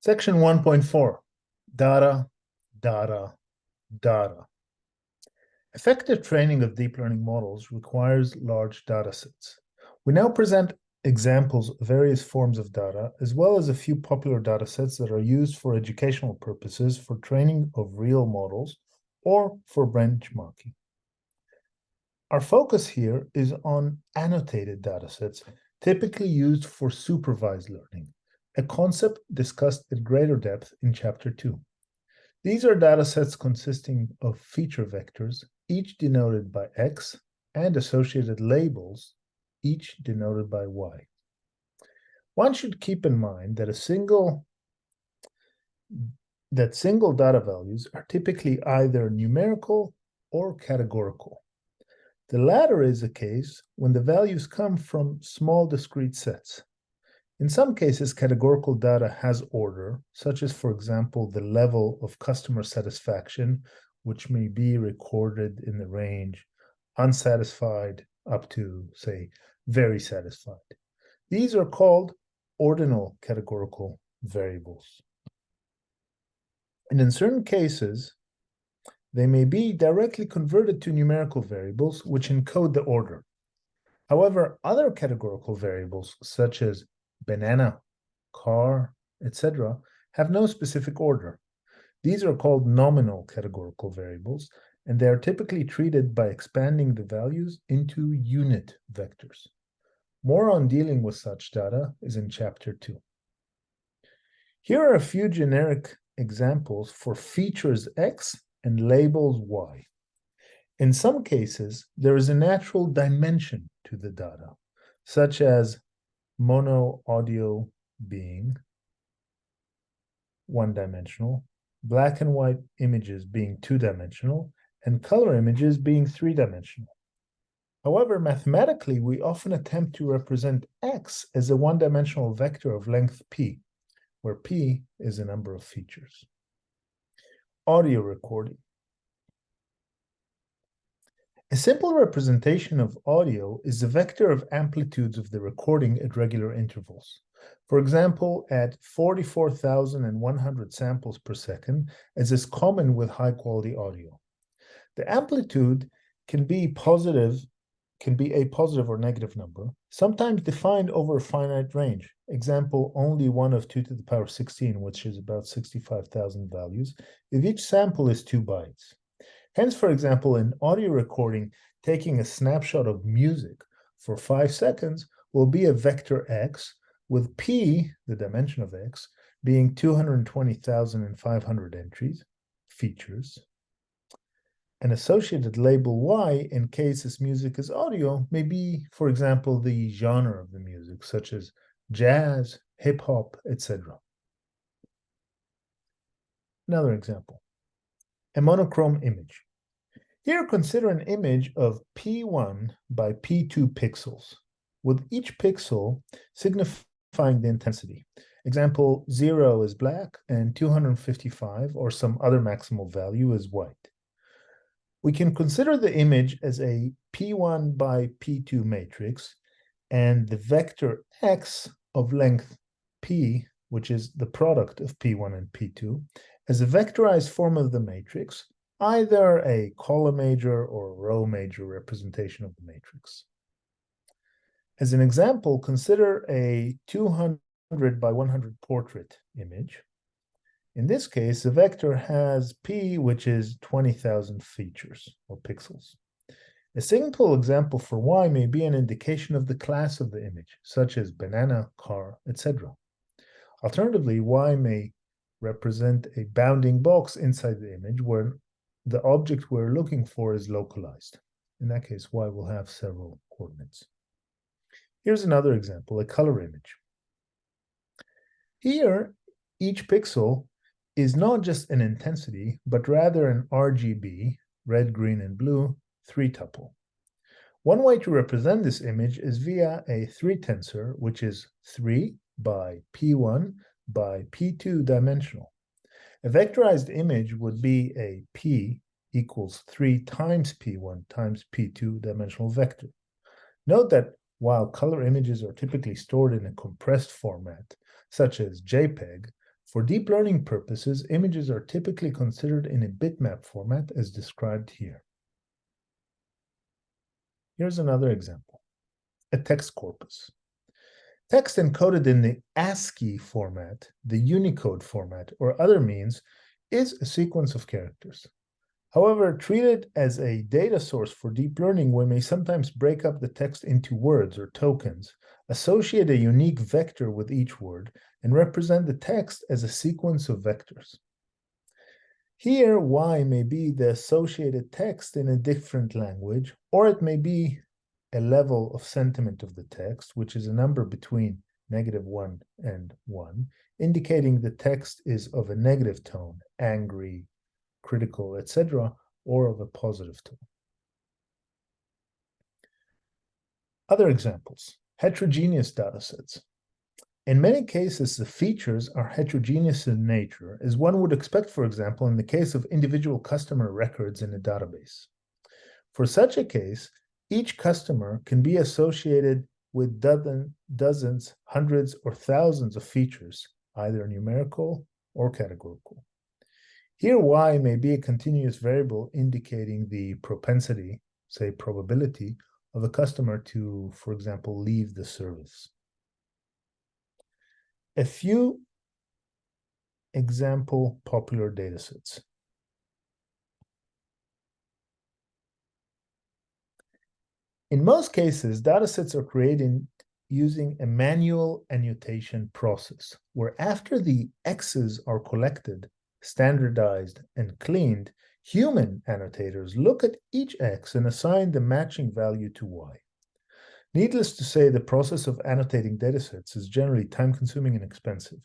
Section 1.4, data, data, data. Effective training of deep learning models requires large data sets. We now present examples of various forms of data, as well as a few popular data sets that are used for educational purposes for training of real models or for benchmarking. Our focus here is on annotated data sets, typically used for supervised learning, a concept discussed at greater depth in Chapter 2. These are datasets consisting of feature vectors, each denoted by X, and associated labels, each denoted by Y. One should keep in mind that single data values are typically either numerical or categorical. The latter is the case when the values come from small discrete sets. In some cases, categorical data has order, such as, for example, the level of customer satisfaction, which may be recorded in the range unsatisfied up to, say, very satisfied. These are called ordinal categorical variables. And in certain cases, they may be directly converted to numerical variables, which encode the order. However, other categorical variables, such as banana, car, etc., have no specific order. These are called nominal categorical variables, and they are typically treated by expanding the values into unit vectors. More on dealing with such data is in Chapter 2. Here are a few generic examples for features X and labels Y. In some cases, there is a natural dimension to the data, such as mono audio being one-dimensional, black and white images being two-dimensional, and color images being three-dimensional. However, mathematically, we often attempt to represent X as a one-dimensional vector of length p, where p is the number of features. Audio recording. A simple representation of audio is the vector of amplitudes of the recording at regular intervals. For example, at 44,100 samples per second, as is common with high-quality audio. The amplitude can be a positive or negative number, sometimes defined over a finite range. Example, only 1 of 2 to the power 16, which is about 65,000 values, if each sample is 2 bytes. Hence, for example, in audio recording, taking a snapshot of music for 5 seconds will be a vector X, with P, the dimension of X, being 220,500 entries, features. An associated label Y, in case this music is audio, may be, for example, the genre of the music, such as jazz, hip-hop, etc. Another example. A monochrome image. Here, consider an image of P1 by P2 pixels, with each pixel signifying the intensity. Example, 0 is black and 255 or some other maximal value is white. We can consider the image as a P1 by P2 matrix, and the vector X of length P, which is the product of P1 and P2, as a vectorized form of the matrix, either a column major or row major representation of the matrix. As an example, consider a 200 by 100 portrait image. In this case, the vector has P, which is 20,000 features or pixels. A simple example for Y may be an indication of the class of the image, such as banana, car, etc. Alternatively, Y may represent a bounding box inside the image where the object we're looking for is localized. In that case, Y will have several coordinates. Here's another example, a color image. Here, each pixel is not just an intensity, but rather an RGB, red, green, and blue, 3-tuple. One way to represent this image is via a 3-tensor, which is 3 by P1 by P2 dimensional. A vectorized image would be a P equals 3 times P1 times P2 dimensional vector. Note that while color images are typically stored in a compressed format, such as JPEG, For deep learning purposes, images are typically considered in a bitmap format as described here. Here's another example, a text corpus. Text encoded in the ASCII format, the Unicode format, or other means is a sequence of characters. However, treated as a data source for deep learning, we may sometimes break up the text into words or tokens, associate a unique vector with each word, and represent the text as a sequence of vectors. Here, Y may be the associated text in a different language, or it may be a level of sentiment of the text, which is a number between -1 and 1, indicating the text is of a negative tone, angry, critical, etc., or of a positive tone. Other examples, heterogeneous datasets. In many cases, the features are heterogeneous in nature, as one would expect, for example, in the case of individual customer records in a database. For such a case, each customer can be associated with dozens, hundreds, or thousands of features, either numerical or categorical. Here, Y may be a continuous variable indicating the propensity, say probability, of a customer to, for example, leave the service. A few example popular datasets. In most cases, datasets are created using a manual annotation process, where after the X's are collected, standardized, and cleaned, human annotators look at each X and assign the matching value to Y. Needless to say, the process of annotating datasets is generally time-consuming and expensive.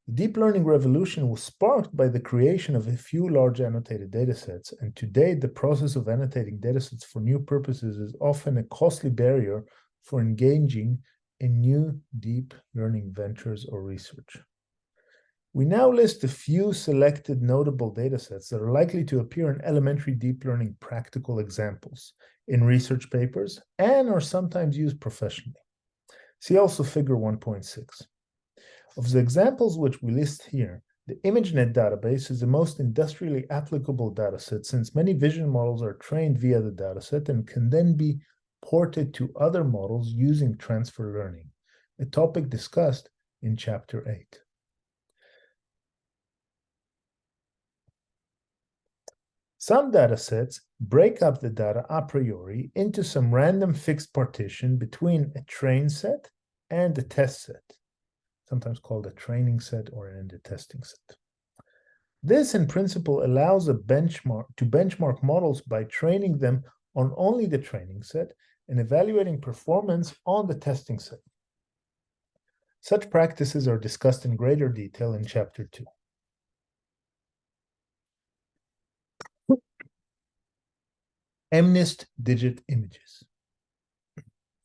The deep learning revolution was sparked by the creation of a few large annotated datasets, and to date, the process of annotating datasets for new purposes is often a costly barrier for engaging in new deep learning ventures or research. We now list a few selected notable datasets that are likely to appear in elementary deep learning practical examples in research papers and are sometimes used professionally. See also figure 1.6. Of the examples which we list here, the ImageNet database is the most industrially applicable dataset, since many vision models are trained via the dataset and can then be ported to other models using transfer learning, a topic discussed in Chapter 8. Some datasets break up the data a priori into some random fixed partition between a train set and a test set, sometimes called a training set or a testing set. This, in principle, allows to benchmark models by training them on only the training set and evaluating performance on the testing set. Such practices are discussed in greater detail in Chapter 2. MNIST digit images.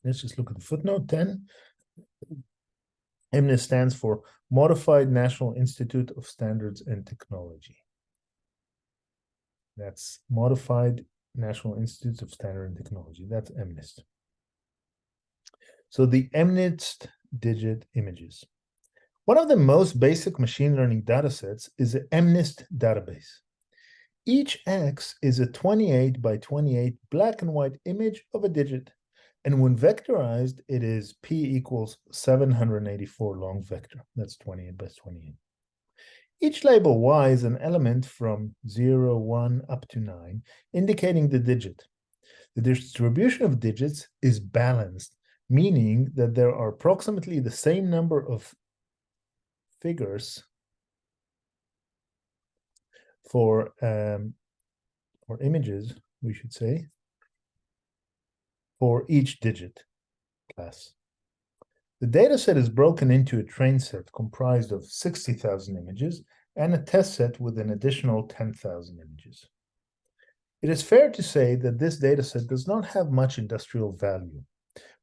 Let's just look at the footnote 10. MNIST stands for Modified National Institute of Standards and Technology. That's Modified National Institutes of Standards and Technology. That's MNIST. So the MNIST digit images. One of the most basic machine learning datasets is the MNIST database. Each X is a 28 by 28 black and white image of a digit. And when vectorized, it is P equals 784 long vector. That's 28 by 28. Each label Y is an element from 0, 1, up to 9, indicating the digit. The distribution of digits is balanced, meaning that there are approximately the same number of figures for or images, we should say, for each digit class. The dataset is broken into a train set comprised of 60,000 images and a test set with an additional 10,000 images. It is fair to say that this dataset does not have much industrial value,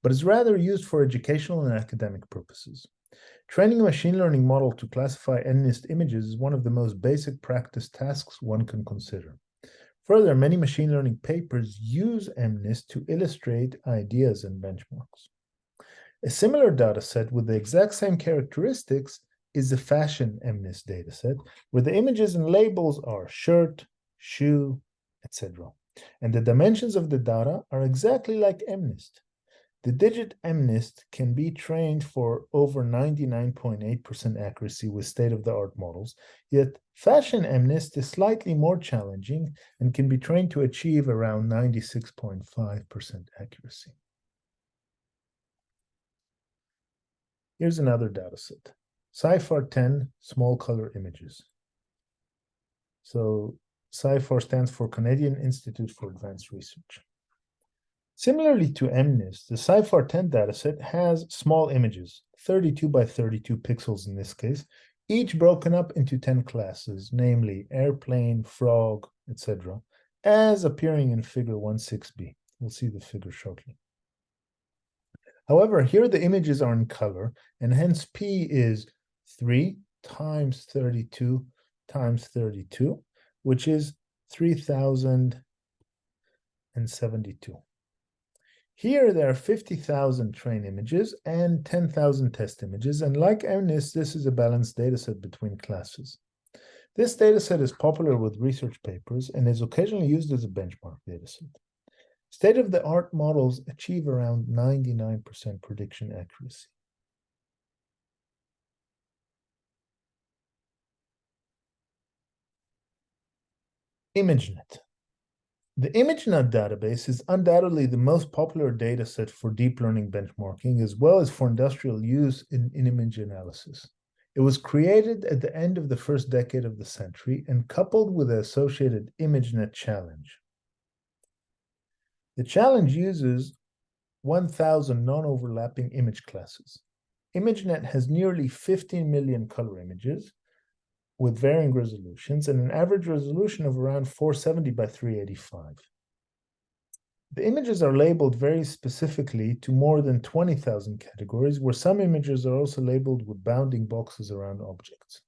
but is rather used for educational and academic purposes. Training a machine learning model to classify MNIST images is one of the most basic practice tasks one can consider. Further, many machine learning papers use MNIST to illustrate ideas and benchmarks. A similar dataset with the exact same characteristics is a fashion MNIST dataset, where the images and labels are shirt, shoe, etc. And the dimensions of the data are exactly like MNIST. The digit MNIST can be trained for over 99.8% accuracy with state-of-the-art models, yet fashion MNIST is slightly more challenging and can be trained to achieve around 96.5% accuracy. Here's another dataset, CIFAR 10 small color images. So CIFAR stands for Canadian Institute for Advanced Research. Similarly to MNIST, the CIFAR 10 dataset has small images, 32 by 32 pixels in this case, each broken up into 10 classes, namely airplane, frog, etc., as appearing in figure 16b. We'll see the figure shortly. However, here the images are in color, and hence P is 3 times 32 times 32, which is 3072. Here there are 50,000 train images and 10,000 test images, and like MNIST, this is a balanced dataset between classes. This dataset is popular with research papers and is occasionally used as a benchmark dataset. State-of-the-art models achieve around 99% prediction accuracy. ImageNet. The ImageNet database is undoubtedly the most popular dataset for deep learning benchmarking, as well as for industrial use in image analysis. It was created at the end of the first decade of the century and coupled with the associated ImageNet challenge. The challenge uses 1,000 non-overlapping image classes. ImageNet has nearly 15 million color images with varying resolutions and an average resolution of around 470 by 385. The images are labeled very specifically to more than 20,000 categories, where some images are also labeled with bounding boxes around objects.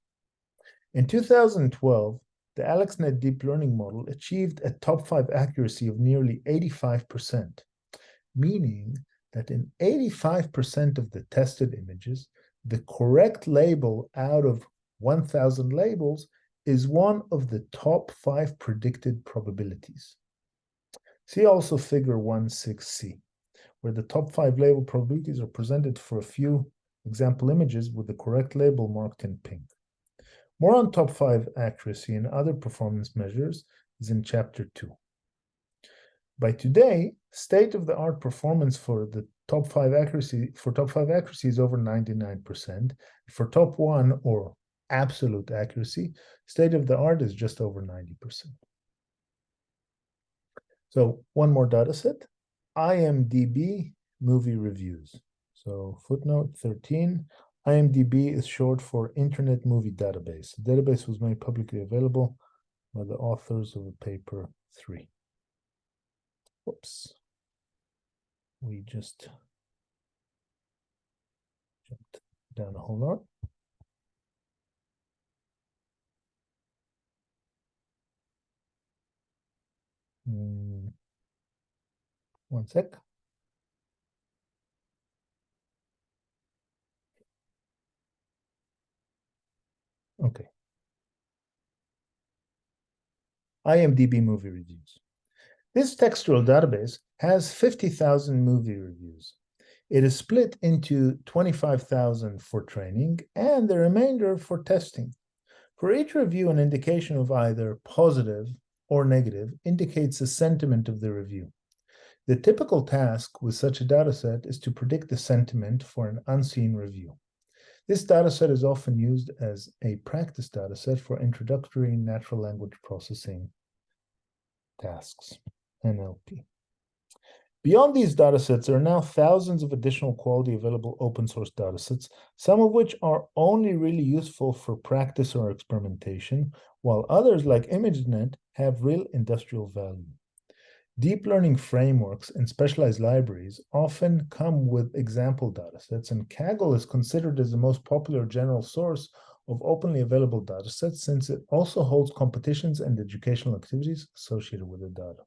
In 2012, the AlexNet deep learning model achieved a top 5 accuracy of nearly 85%, meaning that in 85% of the tested images, the correct label out of 1,000 labels is one of the top 5 predicted probabilities. See also figure 16c, where the top 5 label probabilities are presented for a few example images with the correct label marked in pink. More on top 5 accuracy and other performance measures is in chapter 2. By today, state-of-the-art performance for the top 5 accuracy is over 99%. For top 1 or absolute accuracy, state-of-the-art is just over 90%. So one more data set, IMDb movie reviews. So footnote 13, IMDb is short for Internet Movie Database. The database was made publicly available by the authors of paper 3. Whoops. We just jumped down a whole lot. One sec. Okay. IMDb movie reviews. This textual database has 50,000 movie reviews. It is split into 25,000 for training and the remainder for testing. For each review, an indication of either positive or negative indicates the sentiment of the review. The typical task with such a dataset is to predict the sentiment for an unseen review. This dataset is often used as a practice dataset for introductory natural language processing tasks, NLP. Beyond these datasets, there are now thousands of additional quality available open source datasets, some of which are only really useful for practice or experimentation, while others like ImageNet have real industrial value. Deep learning frameworks and specialized libraries often come with example datasets, and Kaggle is considered as the most popular general source of openly available datasets since it also holds competitions and educational activities associated with the data.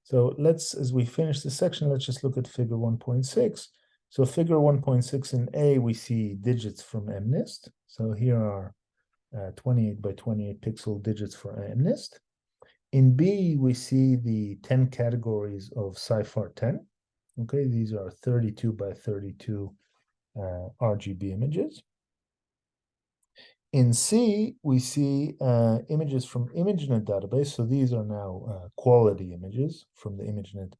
So let's, as we finish this section, let's just look at figure 1.6. So figure 1.6 in A, we see digits from MNIST. So here are 28 by 28 pixel digits for MNIST. In B, we see the 10 categories of CIFAR 10. Okay, these are 32 by 32 RGB images. In C, we see images from ImageNet database. So these are now quality images from the ImageNet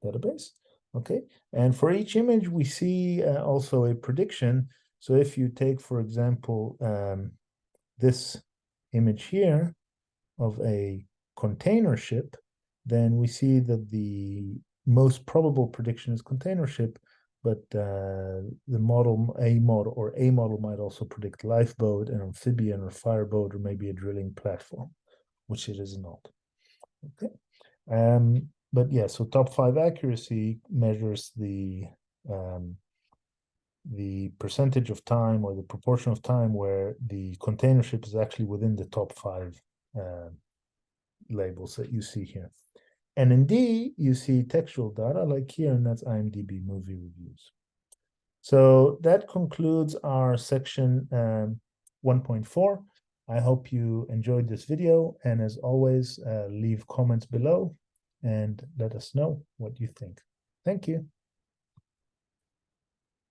database. Okay, and for each image, we see also a prediction. So if you take, for example, this image here of a container ship, then we see that the most probable prediction is container ship, but the model, A model might also predict lifeboat, an amphibian or fireboat, or maybe a drilling platform, which it is not. Okay. But yeah, so top 5 accuracy measures the percentage of time or the proportion of time where the container ship is actually within the top 5 labels that you see here. And in D, you see textual data like here, and that's IMDb movie reviews. So that concludes our section 1.4. I hope you enjoyed this video, and as always, leave comments below and let us know what you think. Thank you.